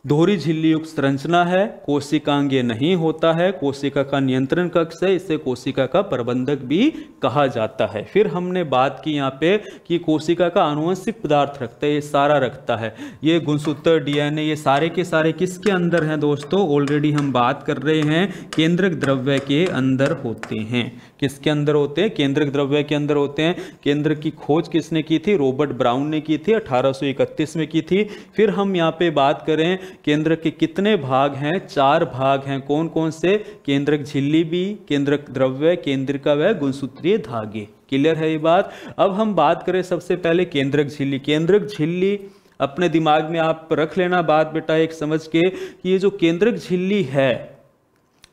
दोहरी झिल्ली युक्त संरचना है। कोशिकांग ये नहीं होता है, कोशिका का नियंत्रण कक्ष है, इसे कोशिका का प्रबंधक भी कहा जाता है। फिर हमने बात की यहाँ पे कि कोशिका का आनुवंशिक पदार्थ रखता है, ये सारा रखता है। ये गुणसूत्र, डीएनए, ये सारे के सारे किसके अंदर हैं दोस्तों? ऑलरेडी हम बात कर रहे हैं, केंद्रक द्रव्य के अंदर होते हैं। किसके अंदर होते हैं? केंद्रक द्रव्य के अंदर होते हैं। केंद्र की खोज किसने की थी? रॉबर्ट ब्राउन ने की थी, 1831 में की थी। फिर हम यहाँ पे बात करें, केंद्रक के कितने भाग हैं? 4 भाग हैं। कौन कौन से? केंद्रक झिल्ली भी, केंद्रक द्रव्य, केंद्रिका व गुणसूत्रीय धागे। क्लियर है ये बात? अब हम बात करें सबसे पहले केंद्रक झिल्ली। केंद्रक झिल्ली अपने दिमाग में आप रख लेना बात बेटा एक समझ के, कि ये जो केंद्रक झिल्ली है,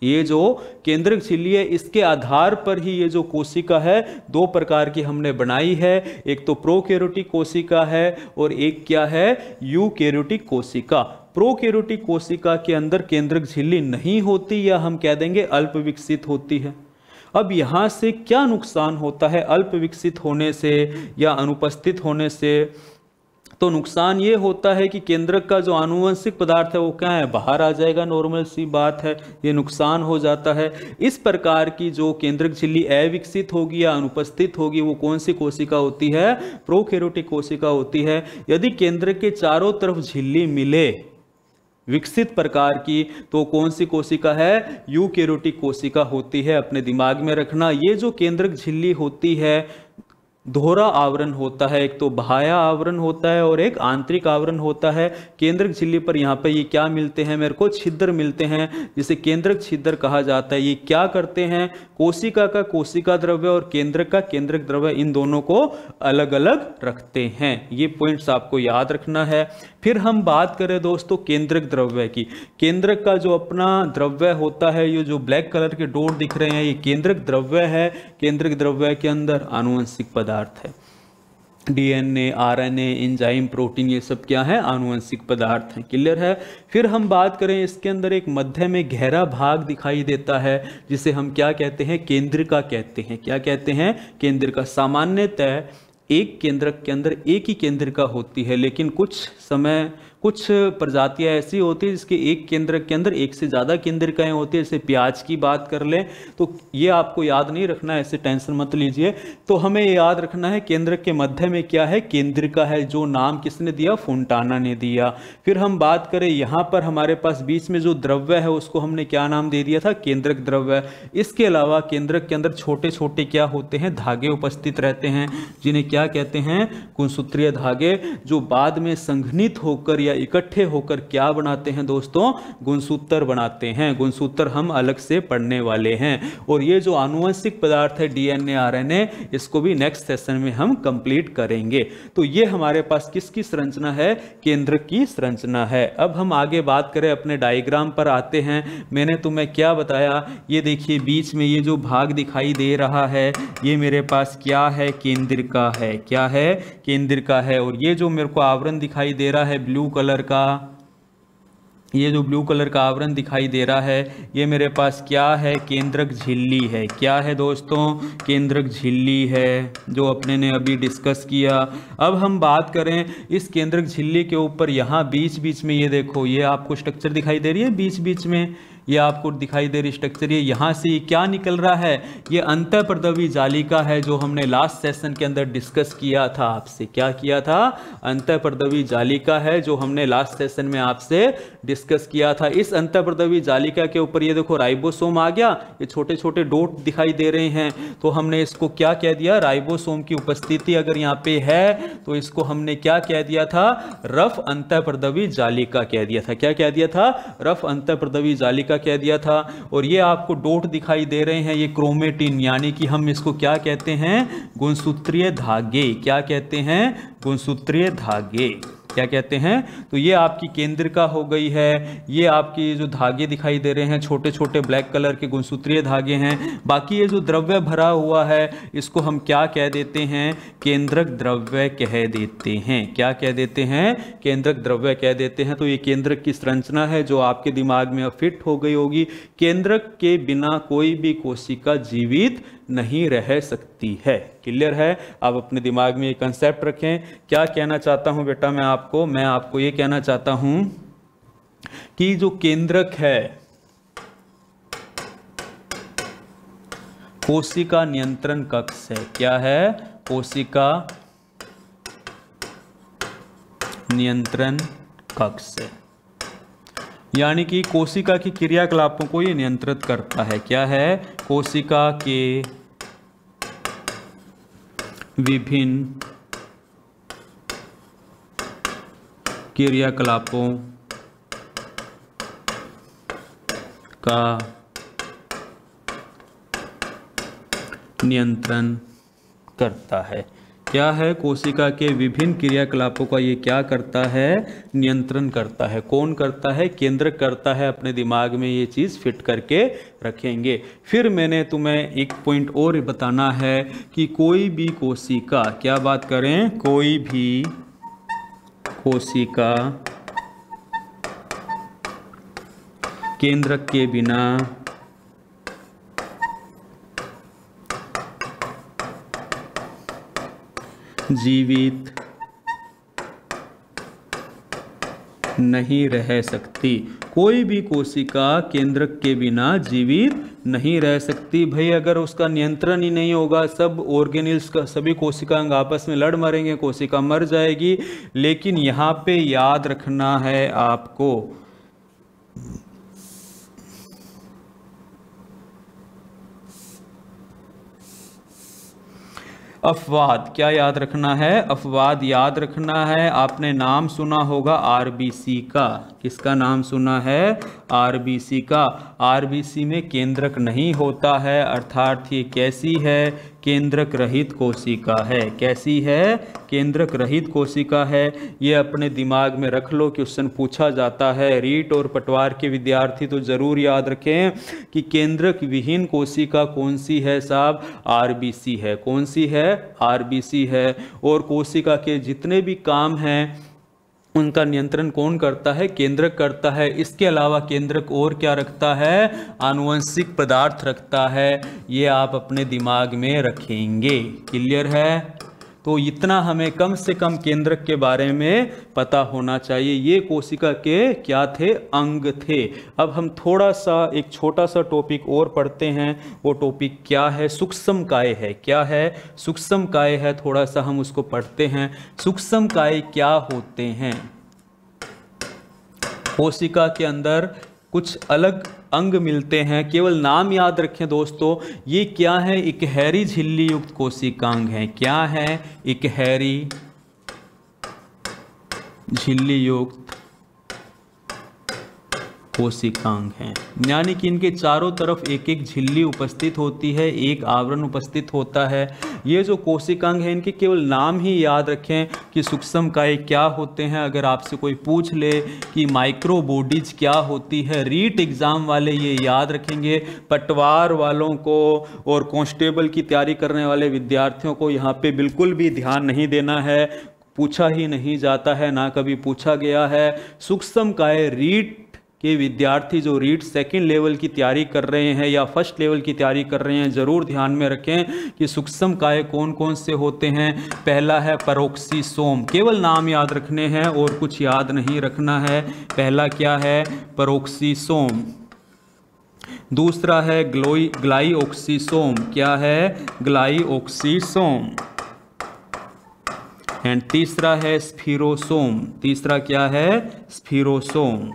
ये जो केंद्रक झिल्ली है, इसके आधार पर ही ये जो कोशिका है 2 प्रकार की हमने बनाई है। एक तो प्रोकैरियोटिक कोशिका है और एक क्या है? यूकैरियोटिक कोशिका। प्रोकैरियोटिक कोशिका के अंदर केंद्रक झिल्ली नहीं होती, या हम कह देंगे अल्प विकसित होती है। अब यहाँ से क्या नुकसान होता है अल्प विकसित होने से या अनुपस्थित होने से? तो नुकसान ये होता है कि केंद्रक का जो आनुवंशिक पदार्थ है वो क्या है? बाहर आ जाएगा, नॉर्मल सी बात है, ये नुकसान हो जाता है। इस प्रकार की जो केंद्रक झिल्ली अविकसित होगी या अनुपस्थित होगी, वो कौन सी कोशिका होती है? प्रोकैरियोटिक कोशिका होती है। यदि केंद्रक के चारों तरफ झिल्ली मिले विकसित प्रकार की, तो कौन सी कोशिका है? यूकैरियोटिक कोशिका होती है। अपने दिमाग में रखना, ये जो केंद्रक झिल्ली होती है दोहरा आवरण होता है। एक तो बाह्य आवरण होता है और एक आंतरिक आवरण होता है। केंद्रक झिल्ली पर यहाँ पे ये क्या मिलते हैं मेरे को? छिद्र मिलते हैं, जिसे केंद्रक छिद्र कहा जाता है। ये क्या करते हैं? कोशिका का कोशिका द्रव्य और केंद्रक का केंद्रक द्रव्य, इन दोनों को अलग अलग रखते हैं। ये पॉइंट्स आपको याद रखना है। फिर हम बात करें दोस्तों केंद्रक द्रव्य की। केंद्रक का जो अपना द्रव्य होता है, ये जो ब्लैक कलर के डॉट दिख रहे हैं, ये केंद्रक द्रव्य है। केंद्रक द्रव्य के अंदर आनुवंशिक पदार्थ है। डीएनए, आरएनए, एंजाइम, प्रोटीन, ये सब क्या है? आनुवंशिक पदार्थ हैं। क्लियर है? फिर हम बात करें, इसके अंदर एक मध्य में गहरा भाग दिखाई देता है, जिसे हम क्या कहते हैं? केंद्रिका कहते हैं। क्या कहते हैं? केंद्रिका। सामान्यतः एक केंद्रक के अंदर एक ही केंद्रिका होती है, लेकिन कुछ प्रजातियां ऐसी होती है जिसके एक केंद्रक के अंदर एक से ज़्यादा केंद्रिकाएं होती है। जैसे प्याज की बात कर लें तो ये आपको याद नहीं रखना है, ऐसे टेंशन मत लीजिए। तो हमें ये याद रखना है केंद्रक के मध्य में क्या है? केंद्रिका है, जो नाम किसने दिया? फोंटाना ने दिया। फिर हम बात करें, यहाँ पर हमारे पास बीच में जो द्रव्य है उसको हमने क्या नाम दे दिया था? केंद्रक द्रव्य। इसके अलावा केंद्रक के अंदर छोटे छोटे क्या होते हैं? धागे उपस्थित रहते हैं, जिन्हें क्या कहते हैं? गुणसूत्रीय धागे, जो बाद में संघनित होकर या इकट्ठे होकर क्या बनाते हैं दोस्तों? गुणसूत्र बनाते हैं। गुणसूत्र हम अलग से पढ़ने वाले हैं। और ये जो आनुवंशिक पदार्थ है डीएनए, आरएनए, इसको भी नेक्स्ट सेशन में हम कंप्लीट करेंगे। तो ये हमारे पास किसकी संरचना है? केंद्रक की संरचना है। अब हम आगे बात करें, अपने डायग्राम पर आते हैं। मैंने तुम्हें क्या बताया? ये देखिए बीच में ये जो भाग दिखाई दे रहा है, ये मेरे पास क्या है? केंद्रिका है। क्या है? केंद्रिका है। और ये जो मेरे को आवरण दिखाई दे रहा है ब्लू कलर का, ये जो ब्लू कलर का आवरण दिखाई दे रहा है ये मेरे पास क्या है, केंद्रक झिल्ली है। क्या है दोस्तों, केंद्रक झिल्ली है, जो अपने ने अभी डिस्कस किया। अब हम बात करें इस केंद्रक झिल्ली के ऊपर, यहाँ बीच बीच में ये देखो, ये आपको स्ट्रक्चर दिखाई दे रही है बीच बीच में, ये आपको दिखाई दे रही स्ट्रक्चर, ये यहाँ से क्या निकल रहा है, ये अंतःपर्दवी जालिका है, जो हमने लास्ट सेशन के अंदर डिस्कस किया था आपसे। क्या किया था, अंतःपर्दवी जालिका है, जो हमने लास्ट सेशन में आपसे डिस्कस किया था। इस अंतःपर्दवी जालिका के ऊपर ये देखो राइबोसोम आ गया, ये छोटे छोटे डॉट दिखाई दे रहे हैं, तो हमने इसको क्या कह दिया, राइबोसोम की उपस्थिति अगर यहाँ पे है तो इसको हमने क्या कह दिया था, रफ अंतःपर्दवी जालिका कह दिया था। क्या कह दिया था, रफ अंतःपर्दवी जालिका कह दिया था। और ये आपको डॉट दिखाई दे रहे हैं, ये क्रोमेटिन, यानी कि हम इसको क्या कहते हैं, गुणसूत्रीय धागे। क्या कहते हैं, गुणसूत्रीय धागे। क्या कहते हैं, तो ये आपकी केंद्रिका हो गई है। ये आपकी जो धागे दिखाई दे रहे हैं छोटे छोटे ब्लैक कलर के गुणसूत्रीय धागे हैं। बाकी ये जो द्रव्य भरा हुआ है इसको हम क्या कह देते हैं, केंद्रक द्रव्य कह देते हैं। क्या कह देते हैं, केंद्रक द्रव्य कह देते हैं। तो ये केंद्रक की संरचना है जो आपके दिमाग में अब फिट हो गई होगी। केंद्रक के बिना कोई भी कोशिका जीवित नहीं रह सकती है। क्लियर है, आप अपने दिमाग में ये कंसेप्ट रखें। क्या कहना चाहता हूं बेटा मैं आपको ये कहना चाहता हूं कि जो केंद्रक है कोशिका नियंत्रण कक्ष है। क्या है, कोशिका नियंत्रण कक्ष है, यानी कि कोशिका की क्रियाकलापों को ये नियंत्रित करता है। क्या है, कोशिका के विभिन्न क्रियाकलापों का नियंत्रण करता है। क्या है, कोशिका के विभिन्न क्रियाकलापों का ये क्या करता है, नियंत्रण करता है। कौन करता है, केंद्रक करता है। अपने दिमाग में ये चीज़ फिट करके रखेंगे। फिर मैंने तुम्हें एक पॉइंट और बताना है कि कोई भी कोशिका, क्या बात करें, कोई भी कोशिका केंद्रक के बिना जीवित नहीं रह सकती। कोई भी कोशिका केंद्रक के बिना जीवित नहीं रह सकती। भाई अगर उसका नियंत्रण ही नहीं होगा, सब ऑर्गेनिल्स का, सभी कोशिकांग आपस में लड़ मरेंगे, कोशिका मर जाएगी। लेकिन यहाँ पे याद रखना है आपको, अपवाद। क्या याद रखना है, अपवाद याद रखना है। आपने नाम सुना होगा आरबीसी का। किसका नाम सुना है, आरबीसी का। आरबीसी में केंद्रक नहीं होता है, अर्थात ये कैसी है, केंद्रक रहित कोशिका है। कैसी है, केंद्रक रहित कोशिका है। ये अपने दिमाग में रख लो, क्वेश्चन पूछा जाता है। रीट और पटवार के विद्यार्थी तो जरूर याद रखें कि केंद्रक विहीन कोशिका कौन सी है साहब, आरबीसी है। कौन सी है, आरबीसी है। और कोशिका के जितने भी काम हैं उनका नियंत्रण कौन करता है, केंद्रक करता है। इसके अलावा केंद्रक और क्या रखता है, आनुवंशिक पदार्थ रखता है। ये आप अपने दिमाग में रखेंगे। क्लियर है, तो इतना हमें कम से कम केंद्रक के बारे में पता होना चाहिए। ये कोशिका के क्या थे, अंग थे। अब हम थोड़ा सा एक छोटा सा टॉपिक और पढ़ते हैं। वो टॉपिक क्या है, सूक्ष्म काय है। क्या है, सूक्ष्म काय है। थोड़ा सा हम उसको पढ़ते हैं। सूक्ष्म काय क्या होते हैं, कोशिका के अंदर कुछ अलग अंग मिलते हैं, केवल नाम याद रखें दोस्तों। ये क्या है, इकहरी झिल्ली युक्त कोशिकांग है। क्या है, इकहरी झिल्ली युक्त कोशिकांग हैं, यानी कि इनके चारों तरफ एक एक झिल्ली उपस्थित होती है, एक आवरण उपस्थित होता है। ये जो कोशिकांग हैं इनके केवल नाम ही याद रखें कि सूक्ष्म काय क्या होते हैं। अगर आपसे कोई पूछ ले कि माइक्रोबॉडीज क्या होती है, रीट एग्जाम वाले ये याद रखेंगे। पटवार वालों को और कांस्टेबल की तैयारी करने वाले विद्यार्थियों को यहाँ पे बिल्कुल भी ध्यान नहीं देना है, पूछा ही नहीं जाता है, ना कभी पूछा गया है। सूक्ष्म काय रीट कि विद्यार्थी जो रीड सेकंड लेवल की तैयारी कर रहे हैं या फर्स्ट लेवल की तैयारी कर रहे हैं, ज़रूर ध्यान में रखें कि सूक्ष्म काय कौन कौन से होते हैं। पहला है पेरोक्सीसोम, केवल नाम याद रखने हैं और कुछ याद नहीं रखना है। पहला क्या है? पेरोक्सीसोम। दूसरा है ग्लाइओक्सीसोम। क्या है? ग्लाइओक्सीसोम। एंड तीसरा है स्फीरोसोम। तीसरा क्या है? स्फीरोसोम।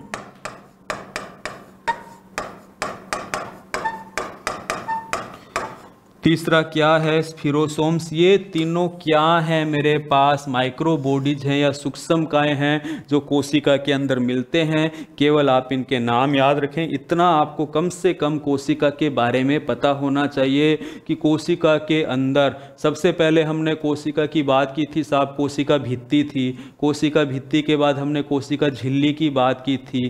तीसरा क्या है? स्फीरोसोम्स। ये तीनों क्या हैं मेरे पास? माइक्रोबॉडीज हैं या सूक्ष्म काय हैं जो कोशिका के अंदर मिलते हैं। केवल आप इनके नाम याद रखें, इतना आपको कम से कम कोशिका के बारे में पता होना चाहिए कि कोशिका के अंदर सबसे पहले हमने कोशिका की बात की थी साहब, कोशिका भित्ति थी। कोशिका भित्ति के बाद हमने कोशिका झिल्ली की बात की थी।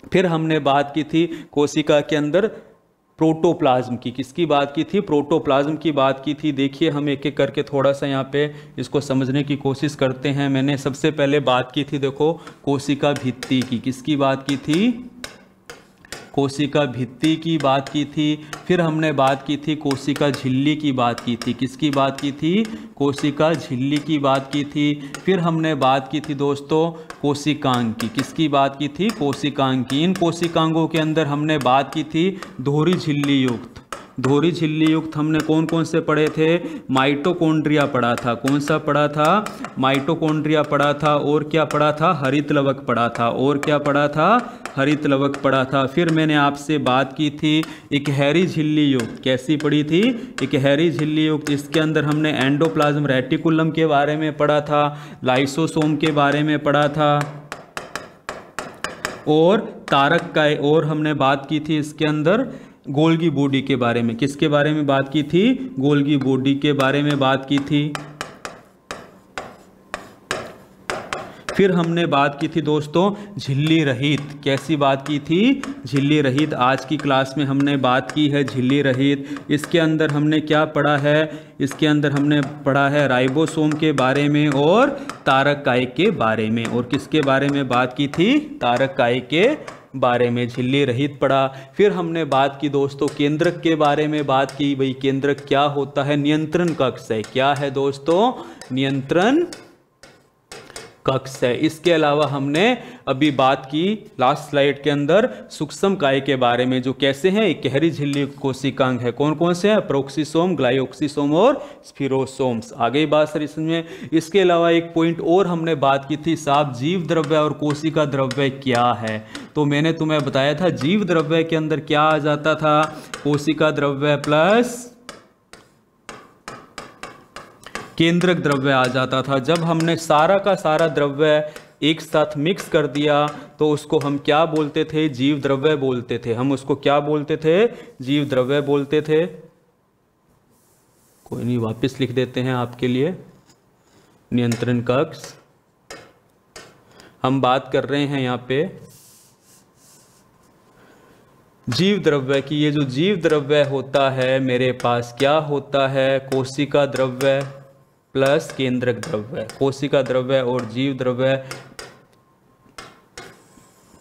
फिर हमने बात की थी कोशिका के अंदर प्रोटोप्लाज्म की। किसकी बात की थी? प्रोटोप्लाज्म की बात की थी। देखिए हम एक एक करके थोड़ा सा यहाँ पे इसको समझने की कोशिश करते हैं। मैंने सबसे पहले बात की थी, देखो, कोशिका भित्ति की। किसकी बात की थी? कोशिका भित्ति की बात की थी। फिर हमने बात की थी कोशिका झिल्ली की बात की थी। किसकी बात की थी? कोशिका झिल्ली की बात की थी। फिर हमने बात की थी दोस्तों कोशिकांग की। किसकी बात की थी? कोशिकांग की। इन कोशिकांगों के अंदर हमने बात की थी दोहरी झिल्ली युक्त। दोहरी झिल्ली युक्त हमने कौन कौन से पढ़े थे? माइटोकॉन्ड्रिया पढ़ा था। कौन सा पढ़ा था? माइटोकॉन्ड्रिया पढ़ा था। और क्या पढ़ा था? हरित लवक पढ़ा था। और क्या पढ़ा था? हरित लवक पढ़ा था। फिर मैंने आपसे बात की थी इकहरी झिल्ली युक्त। कैसी पढ़ी थी? इकहरी झिल्ली युक्त। इसके अंदर हमने एंडोप्लाज्म रेटिकुलम के बारे में पढ़ा था, लाइसोसोम के बारे में पढ़ा था और तारक काय। और हमने बात की थी इसके अंदर गोल्गी बॉडी के बारे में। किसके बारे में बात की थी? गोल्गी बॉडी के बारे में बात की थी। फिर हमने बात की थी दोस्तों झिल्ली रहित। कैसी बात की थी? झिल्ली रहित। आज की क्लास में हमने बात की है झिल्ली रहित। इसके अंदर हमने क्या पढ़ा है? इसके अंदर हमने पढ़ा है राइबोसोम के बारे में और तारक काय के बारे में। और किसके बारे में बात की थी? तारक काय के बारे में। झिल्ली रहित पढ़ा। फिर हमने बात की दोस्तों केंद्रक के बारे में बात की। भाई केंद्रक क्या होता है? नियंत्रण कक्ष है। क्या है दोस्तों? नियंत्रण कक्ष है। इसके अलावा हमने अभी बात की लास्ट स्लाइड के अंदर सूक्ष्म काय के बारे में, जो कैसे हैं? इकहरी झिल्ली कोशिकांग है। कौन कौन से हैं? प्रोक्सीसोम, ग्लाइओक्सीसोम और स्फीरोसोम्स। आ गई बात सर इसमें। इसके अलावा एक पॉइंट और हमने बात की थी साहब, जीव द्रव्य और कोशिका द्रव्य क्या है। तो मैंने तुम्हें बताया था जीव द्रव्य के अंदर क्या आ जाता था? कोशिका द्रव्य प्लस केंद्रक द्रव्य आ जाता था। जब हमने सारा का सारा द्रव्य एक साथ मिक्स कर दिया तो उसको हम क्या बोलते थे? जीव द्रव्य बोलते थे। हम उसको क्या बोलते थे? जीव द्रव्य बोलते थे। कोई नहीं, वापस लिख देते हैं आपके लिए। नियंत्रण कक्ष हम बात कर रहे हैं यहाँ पे जीव द्रव्य की। ये जो जीव द्रव्य होता है मेरे पास क्या होता है? कोशिका द्रव्य प्लस केंद्रक द्रव्य। कोशिका द्रव्य और जीव द्रव्य,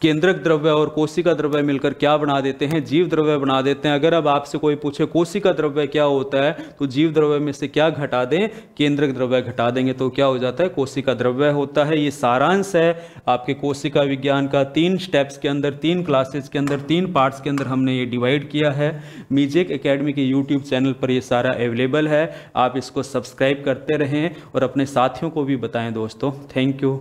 केंद्रक द्रव्य और कोशिका द्रव्य मिलकर क्या बना देते हैं? जीव द्रव्य बना देते हैं। अगर अब आपसे कोई पूछे कोशिका द्रव्य क्या होता है, तो जीव द्रव्य में से क्या घटा दें? केंद्रक द्रव्य घटा देंगे तो क्या हो जाता है? कोशिका द्रव्य होता है। ये सारांश है आपके कोशिका विज्ञान का। 3 स्टेप्स के अंदर, 3 क्लासेस के अंदर, 3 पार्ट्स के अंदर हमने ये डिवाइड किया है। मीजेक एकेडमी के यूट्यूब चैनल पर ये सारा अवेलेबल है। आप इसको सब्सक्राइब करते रहें और अपने साथियों को भी बताएं दोस्तों। Thank you.